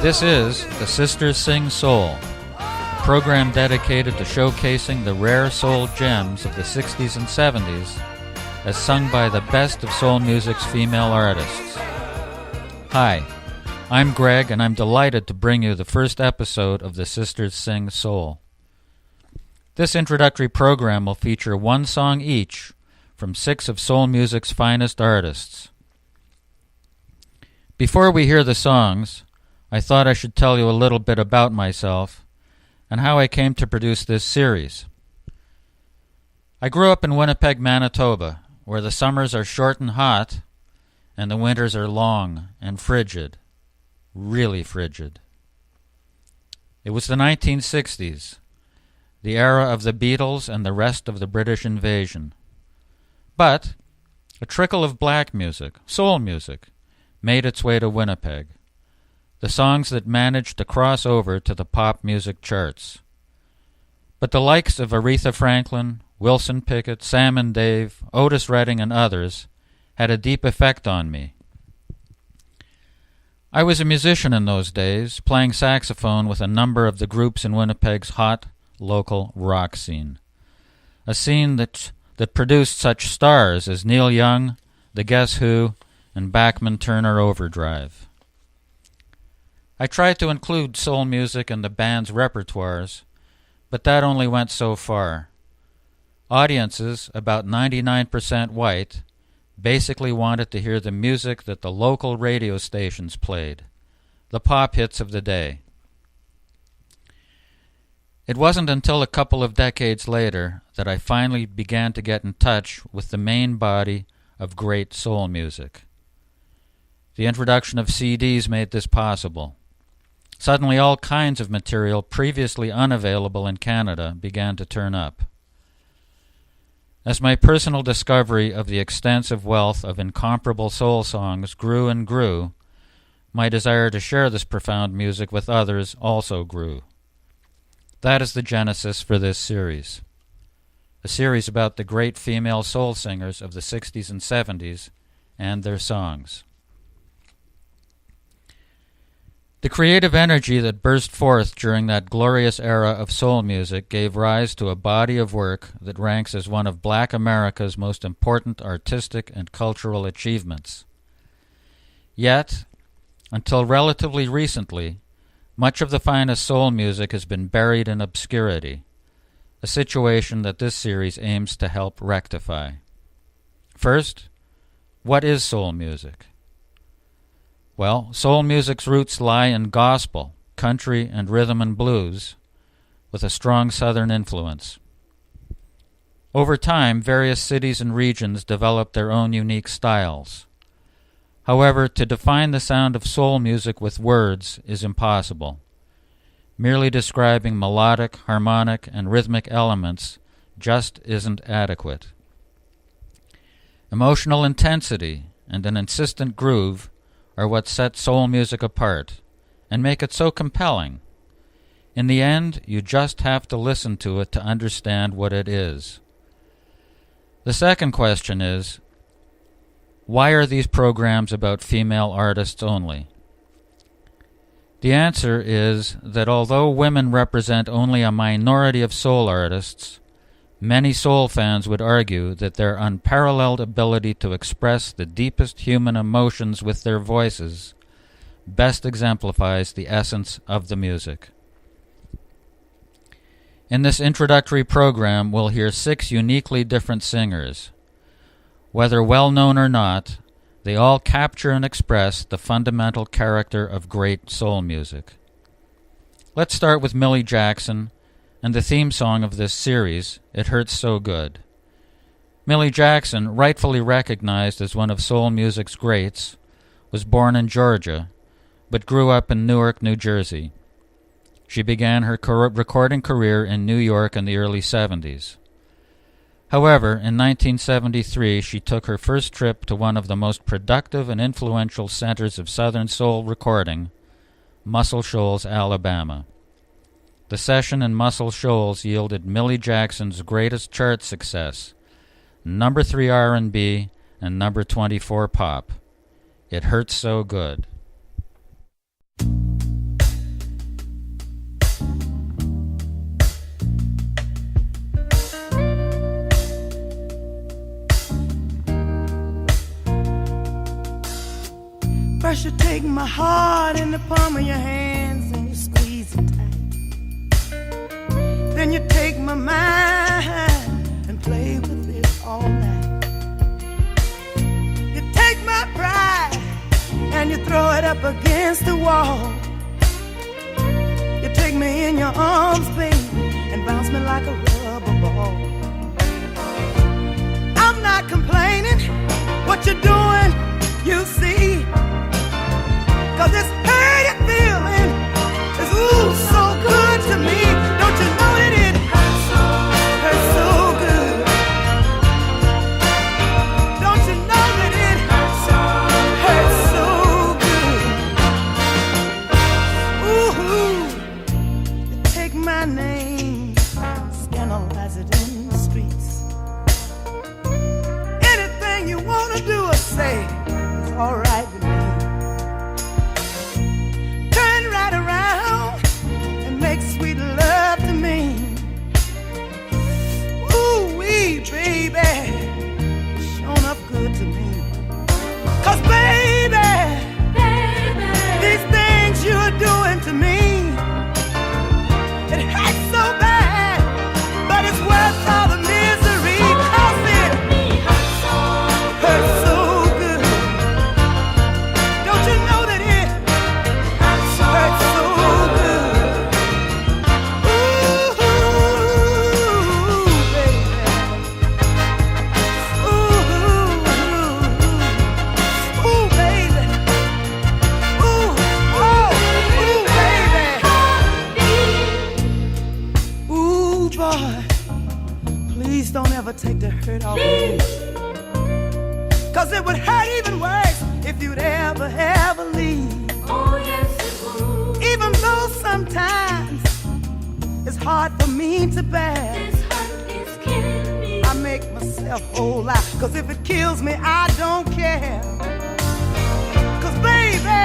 This is The Sisters Sing Soul, a program dedicated to showcasing the rare soul gems of the 60s and 70s as sung by the best of soul music's female artists. Hi, I'm Greg, and I'm delighted to bring you the first episode of The Sisters Sing Soul. This introductory program will feature one song each from 6 of soul music's finest artists. Before we hear the songs, I thought I should tell you a little bit about myself and how I came to produce this series. I grew up in Winnipeg, Manitoba, where the summers are short and hot and the winters are long and frigid, really frigid. It was the 1960s, the era of the Beatles and the rest of the British invasion. But a trickle of black music, soul music, made its way to Winnipeg. The songs that managed to cross over to the pop music charts. But the likes of Aretha Franklin, Wilson Pickett, Sam and Dave, Otis Redding, and others had a deep effect on me. I was a musician in those days, playing saxophone with a number of the groups in Winnipeg's hot local rock scene. A scene that produced such stars as Neil Young, The Guess Who, and Bachman Turner Overdrive. I tried to include soul music in the band's repertoires, but that only went so far. Audiences, about 99% white, basically wanted to hear the music that the local radio stations played, the pop hits of the day. It wasn't until a couple of decades later that I finally began to get in touch with the main body of great soul music. The introduction of CDs made this possible. Suddenly all kinds of material previously unavailable in Canada began to turn up. As my personal discovery of the extensive wealth of incomparable soul songs grew and grew, my desire to share this profound music with others also grew. That is the genesis for this series. A series about the great female soul singers of the 60s and 70s and their songs. The creative energy that burst forth during that glorious era of soul music gave rise to a body of work that ranks as one of Black America's most important artistic and cultural achievements. Yet, until relatively recently, much of the finest soul music has been buried in obscurity, a situation that this series aims to help rectify. First, what is soul music? Well, soul music's roots lie in gospel, country, and rhythm and blues, with a strong southern influence. Over time, various cities and regions developed their own unique styles. However, to define the sound of soul music with words is impossible. Merely describing melodic, harmonic, and rhythmic elements just isn't adequate. Emotional intensity and an insistent groove are what set soul music apart and make it so compelling. In the end, you just have to listen to it to understand what it is. The second question is, why are these programs about female artists only? The answer is that although women represent only a minority of soul artists, many soul fans would argue that their unparalleled ability to express the deepest human emotions with their voices best exemplifies the essence of the music. In this introductory program, we'll hear 6 uniquely different singers. Whether well-known or not, they all capture and express the fundamental character of great soul music. Let's start with Millie Jackson and the theme song of this series, It Hurts So Good. Millie Jackson, rightfully recognized as one of soul music's greats, was born in Georgia, but grew up in Newark, New Jersey. She began her recording career in New York in the early 70s. However, in 1973, she took her first trip to one of the most productive and influential centers of Southern soul recording, Muscle Shoals, Alabama. The session in Muscle Shoals yielded Millie Jackson's greatest chart success, number 3 R&B and number 24 pop. It Hurts So Good. First you take my heart in the palm of your hands and you squeeze it tight. Then you take my mind and play with it all night. You take my pride and you throw it up against the wall. You take me in your arms, baby, and bounce me like a rubber ball. I'm not complaining, what you're doing, you see. 'Cause this hurting feeling is ooh so good to me. Don't you know that it hurts so good? Don't you know that it hurts so good? Ooh, you take my name, scandalize it in the streets. Anything you wanna do or say is alright with me. Around and make sweet love to me. Ooh-wee, baby, shown up good to me. 'Cause baby, these things you're doing to me, it hurts so bad, but it's worth all the misery. 'Cause it hurts so good. Don't you know that it hurts so good? Ooh, baby. Ooh, baby. Ooh, oh, ooh, baby. Ooh, boy, please don't ever take the hurt off me. 'Cause it would hurt even worse if you'd ever leave. Oh, yes, it would. Even though sometimes it's hard for me to bear, This hurt is killing me. I make myself whole out. 'Cause if it kills me, I don't care. 'Cause baby,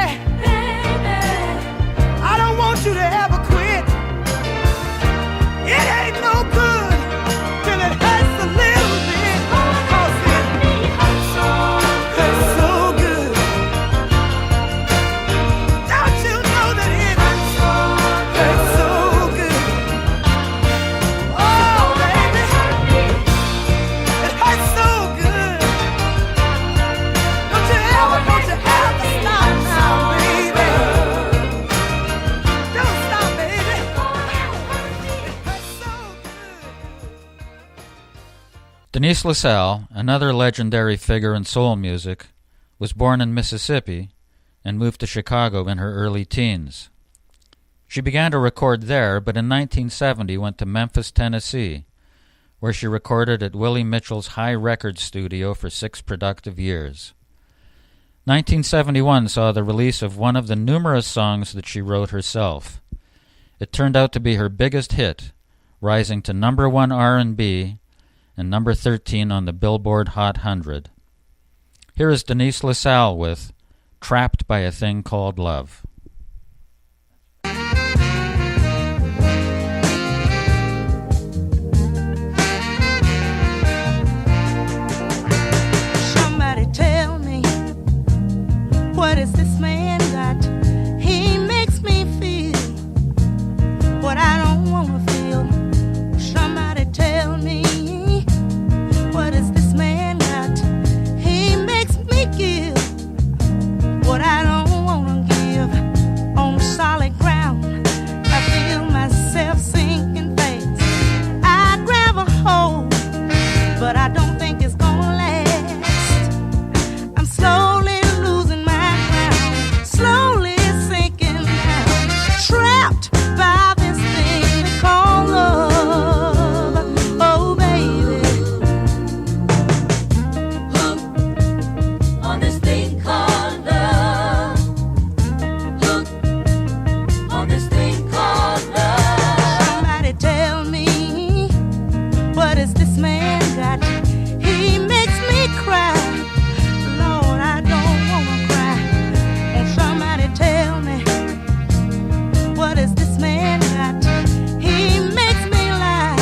I don't want you to ever quit. It ain't no good till it hurts a little bit. 'Cause it hurts so good. Don't you know that it hurts so good? Oh, baby, it hurts so good. Don't you ever stop now, baby. Don't stop, baby. It hurts so good. Denise LaSalle, another legendary figure in soul music, was born in Mississippi and moved to Chicago in her early teens. She began to record there, but in 1970 went to Memphis, Tennessee, where she recorded at Willie Mitchell's High Records studio for 6 productive years. 1971 saw the release of one of the numerous songs that she wrote herself. It turned out to be her biggest hit, rising to number 1 R&B and number 13 on the Billboard Hot 100. Here is Denise LaSalle with Trapped by a Thing Called Love. Somebody tell me, what is this man got? He makes me feel what I don't want to feel. Somebody tell me, what is this man got? He makes me give what I don't want to give. On solid ground, I feel myself sinking fast. I grab a hold, but I don't think it's gonna last. I'm slowly losing my ground, slowly sinking down, trapped by this thing they call love. Oh, baby. Hooked on this thing called love. Hooked on this thing called love. Somebody tell me, what is this man got? He makes me cry. Lord, I don't wanna cry. Won't somebody tell me, what is this man got? He makes me lie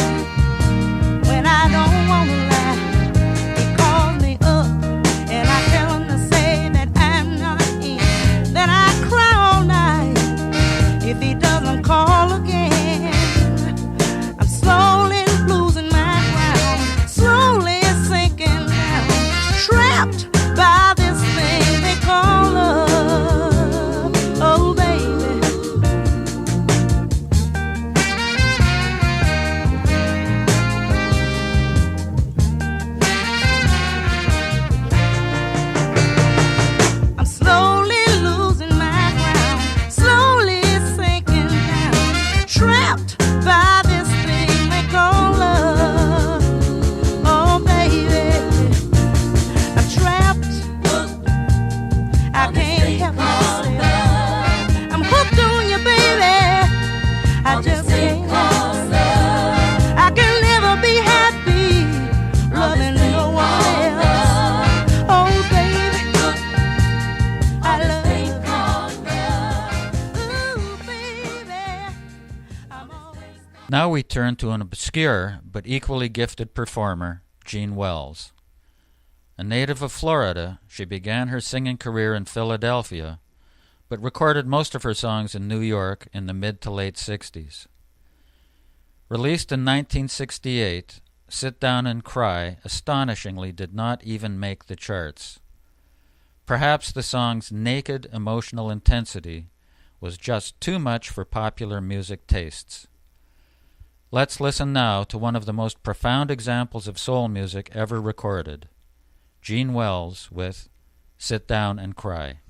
when I don't wanna lie. He calls me up and I tell him to say that I'm not in. Now we turn to an obscure but equally gifted performer, Jean Wells. A native of Florida, she began her singing career in Philadelphia, but recorded most of her songs in New York in the mid to late 60s. Released in 1968, Sit Down and Cry astonishingly did not even make the charts. Perhaps the song's naked emotional intensity was just too much for popular music tastes. Let's listen now to one of the most profound examples of soul music ever recorded, Jean Wells with Sit Down and Cry.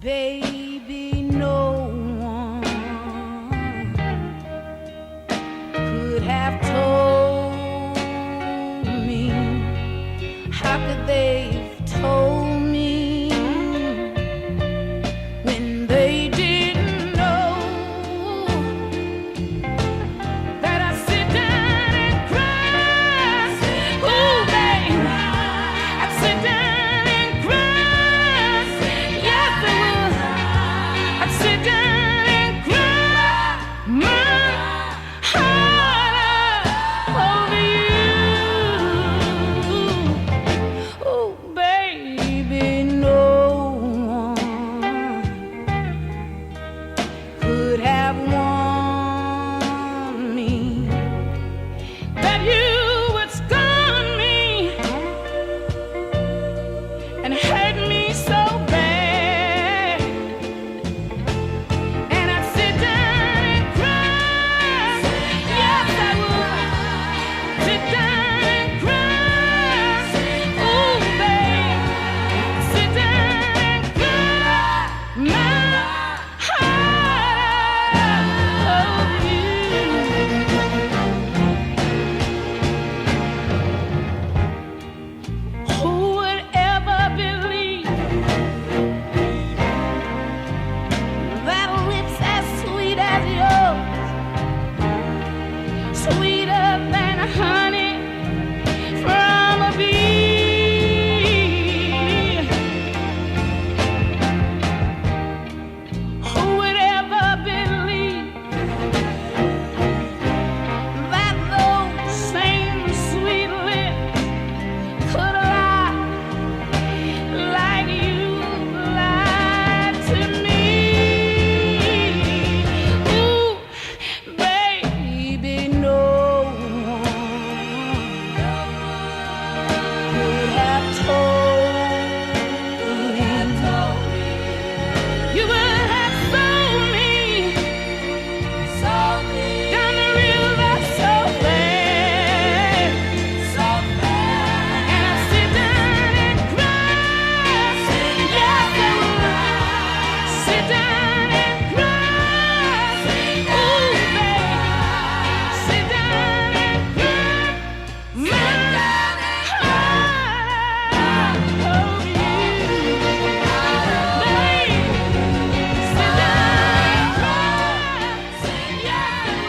Baby, no one could have told me. How could they have told me when they didn't know that I sit down and cry? Ooh, baby, I'd sit down and cry. Yes, I would. I'd sit down and cry my heart over you. Oh, baby, no one could have warned me that you would scorn me and hurt me so bad. And I'd sit down and cry. Yes, I would. Sit down and cry. Oh, babe, sit down and cry my heart over you. Who would ever believe that lips as sweet as yours, sweeter than honey from a bee? Who would ever believe that those same sweet lips could lie like you lied to me? Ooh, baby, no one could have told me. You would have sold me down the river so fast. And I'd sit down and cry. Yes, I would. Sit down and cry. Ooh, babe, sit down and cry my heart over you. Babe, sit down and cry. Yes, I would.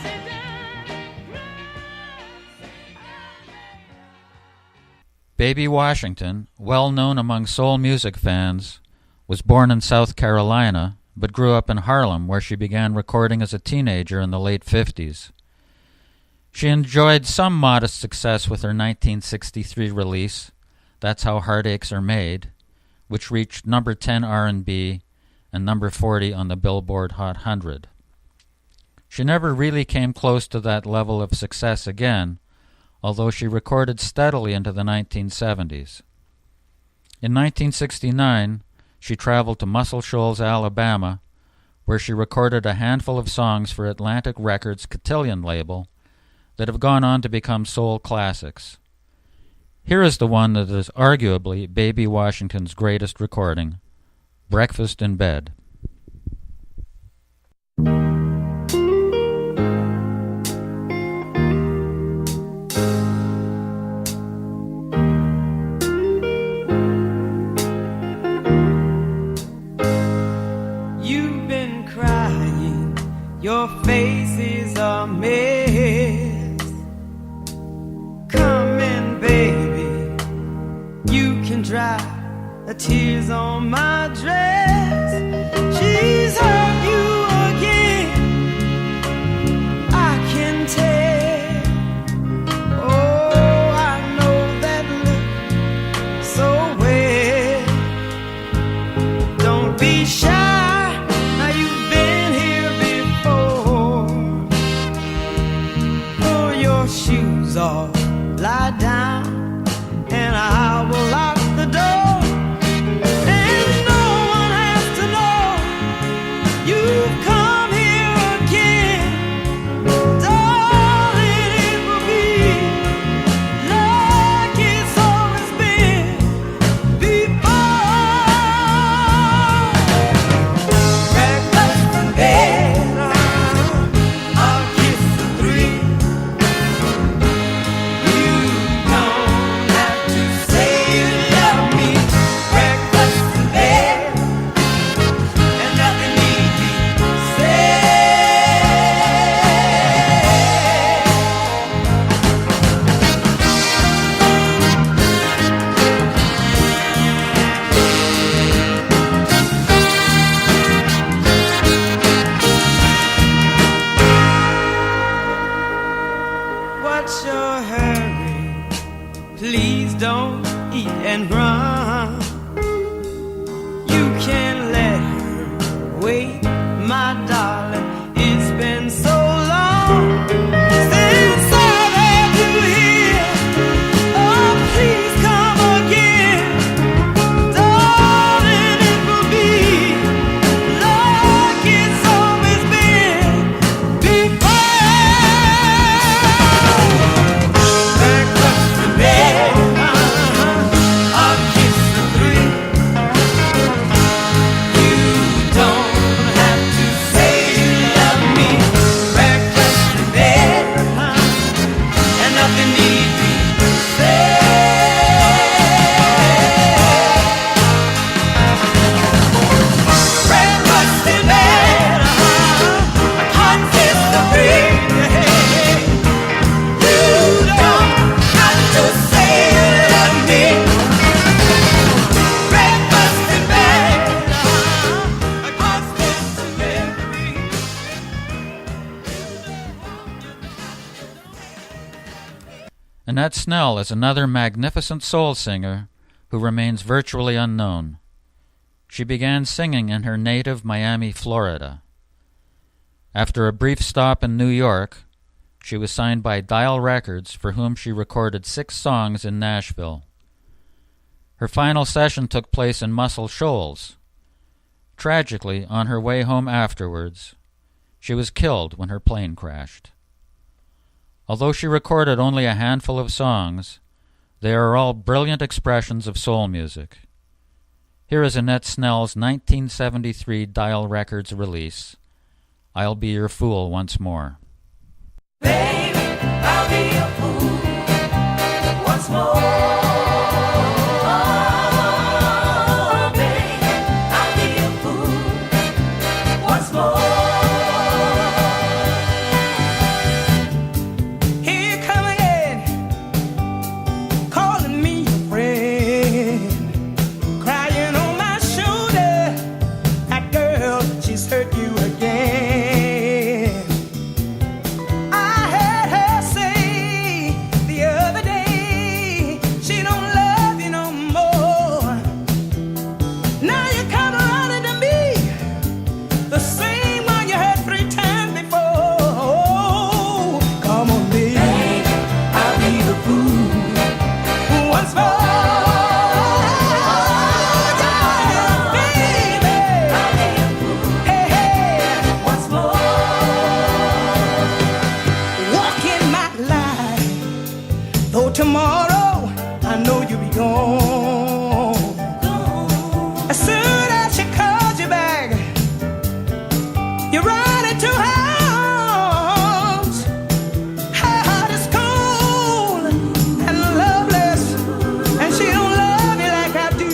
Sit down and cry. Baby Washington, well known among soul music fans, was born in South Carolina, but grew up in Harlem, where she began recording as a teenager in the late 50s. She enjoyed some modest success with her 1963 release, That's How Heartaches Are Made, which reached number 10 R&B and number 40 on the Billboard Hot 100. She never really came close to that level of success again, although she recorded steadily into the 1970s. In 1969, she traveled to Muscle Shoals, Alabama, where she recorded a handful of songs for Atlantic Records' Cotillion label that have gone on to become soul classics. Here is the one that is arguably Baby Washington's greatest recording, Breakfast in Bed. You've been crying, your face is a mess. Come in can dry the tears on my dress. She's hurt you again, I can tell. Oh, I know that look so well. Don't be shy, now you've been here before. Pull your shoes off, lie down, and I will lock the door. And no one has to know you've come here again. Darling, it will be like it's always been before. Breakfast in bed, I'll kiss the three. You don't have to say you love me. Breakfast in bed, and nothing need be What's your hurry? Please don't eat and run. You can't let her wait, my darling. It's been so long since I've had you here. Oh, please come again. Darling, it will be like it's always been before. Breakfast in bed, I'll kiss the three. You don't have to say you love me. Breakfast in bed, and nothing need be said. Breakfast in bed, I'll kiss the three. You don't have to say you love me. Breakfast in bed, breakfast in bed. Annette Snell is another magnificent soul singer who remains virtually unknown. She began singing in her native Miami, Florida. After a brief stop in New York, she was signed by Dial Records, for whom she recorded 6 songs in Nashville. Her final session took place in Muscle Shoals. Tragically, on her way home afterwards, she was killed when her plane crashed. Although she recorded only a handful of songs, they are all brilliant expressions of soul music. Here is Annette Snell's 1973 Dial Records release, I'll Be Your Fool Once More. Baby, I'll be your fool once more. Baby, I'll be your fool once more. Here you come again, calling me your friend, crying on my shoulder. That girl, she's hurt you again. I heard her say the other day she don't love you no more. Now you come running to me, the same one you heard 3 times before. Come on, baby, I'll be the fool once more. Yeah, baby, hey, hey, Once more. walking my life, though tomorrow I know you'll be gone. As soon as she calls you back, you run into her arms. Her heart is cold and loveless, and she don't love you like I do.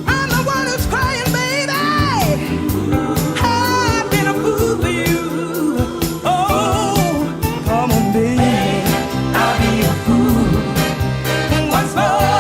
I'm the one who's crying, baby. I've been a fool for you. Oh, come on, baby, I'll be your fool once more.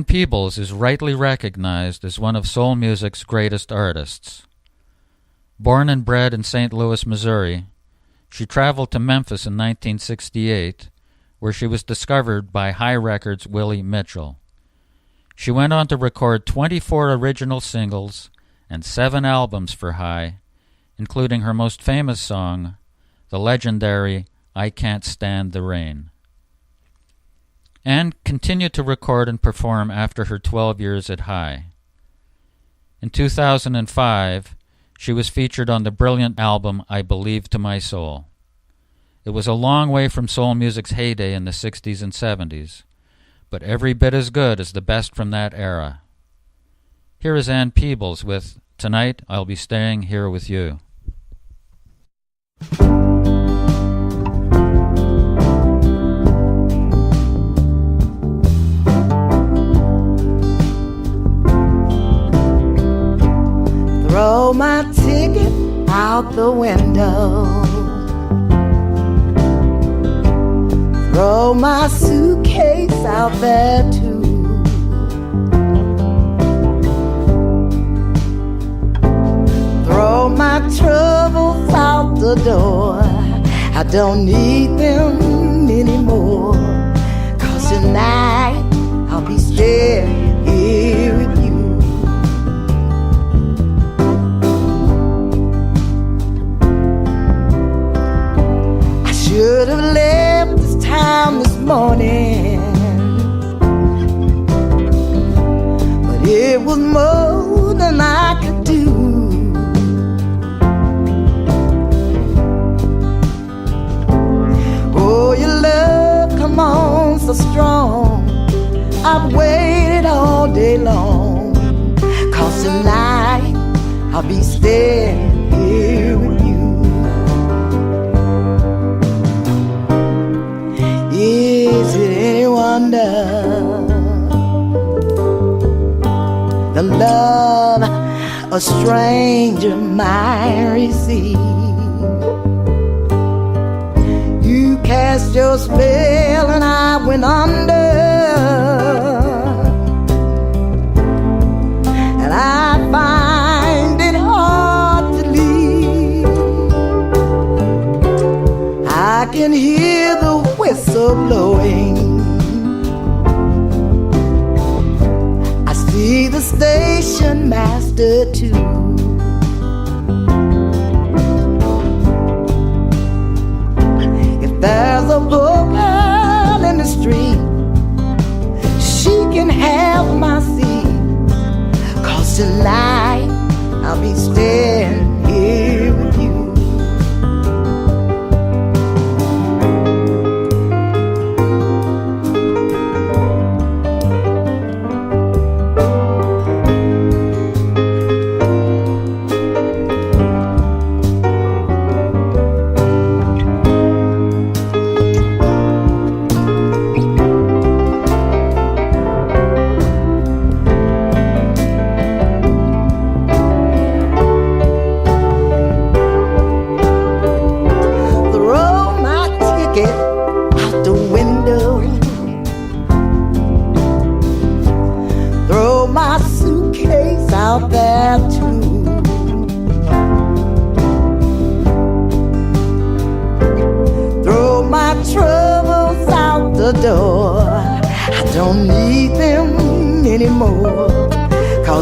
Peebles is rightly recognized as one of soul music's greatest artists. Born and bred in St. Louis, Missouri, she traveled to Memphis in 1968, where she was discovered by High Records' Willie Mitchell. She went on to record 24 original singles and 7 albums for High, including her most famous song, the legendary I Can't Stand the Rain. And continued to record and perform after her 12 years at High. In 2005, she was featured on the brilliant album I Believe to My Soul. It was a long way from soul music's heyday in the 60s and 70s, but every bit as good as the best from that era. Here is Ann Peebles with Tonight I'll Be Staying Here With You. Throw my ticket out the window. Throw my suitcase out there too. Throw my troubles out the door. I don't need them anymore. 'Cause tonight I'll be staying here with you. Should have left this town this morning, but it was more than I could do. Oh, your love, come on, so strong. I've waited all day long. 'Cause tonight I'll be staying here with you. Is it any wonder the love a stranger might receive? You cast your spell and I went under, and I find it hard to leave. I can hear the whistle blowing. I see the station master too. If there's a poor girl in the street, she can have my seat. 'Cause tonight I'll be staying here with you.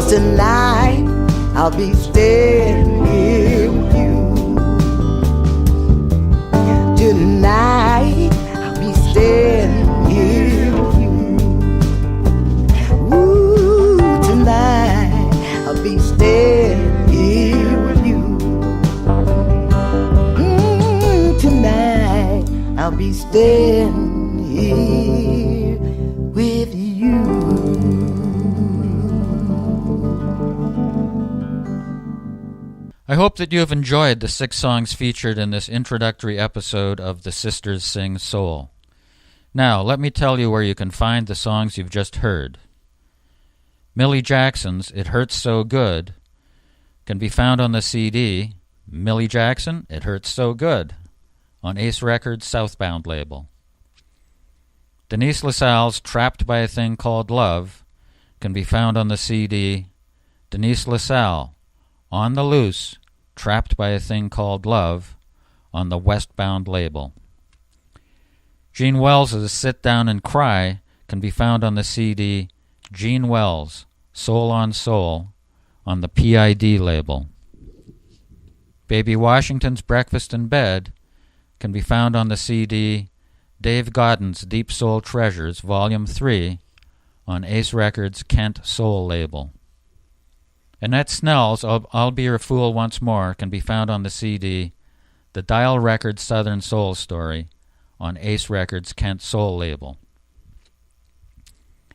Tonight I'll be staying here with you. Tonight I'll be staying here with you. Ooh, tonight I'll be staying here with you. Tonight I'll be staying here with you. I hope that you have enjoyed the 6 songs featured in this introductory episode of The Sisters Sing Soul. Now, let me tell you where you can find the songs you've just heard. Millie Jackson's It Hurts So Good can be found on the CD Millie Jackson, It Hurts So Good on Ace Records' Southbound label. Denise LaSalle's Trapped by a Thing Called Love can be found on the CD Denise LaSalle, On the Loose, Trapped by a Thing Called Love, on the Westbound label. Gene Wells' Sit Down and Cry can be found on the CD Gene Wells, Soul on Soul, on the PID label. Baby Washington's Breakfast in Bed can be found on the CD Dave Godin's Deep Soul Treasures, Volume 3, on Ace Records' Kent Soul label. Annette Snell's I'll Be Your Fool Once More can be found on the CD The Dial Records Southern Soul Story, on Ace Records' Kent Soul label.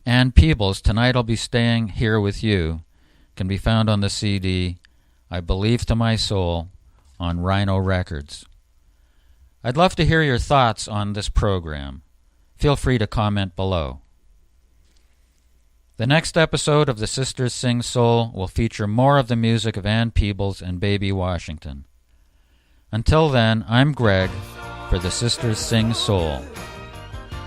Ann Peebles' Tonight I'll Be Staying Here With You can be found on the CD I Believe to My Soul, on Rhino Records. I'd love to hear your thoughts on this program. Feel free to comment below. The next episode of The Sisters Sing Soul will feature more of the music of Ann Peebles and Baby Washington. Until then, I'm Greg for The Sisters Sing Soul,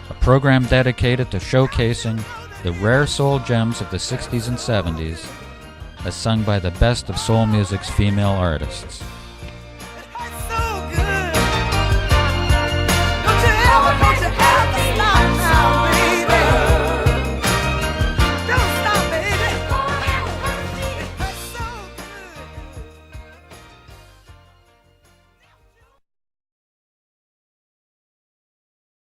a program dedicated to showcasing the rare soul gems of the 60s and 70s as sung by the best of soul music's female artists. So good. Don't you ever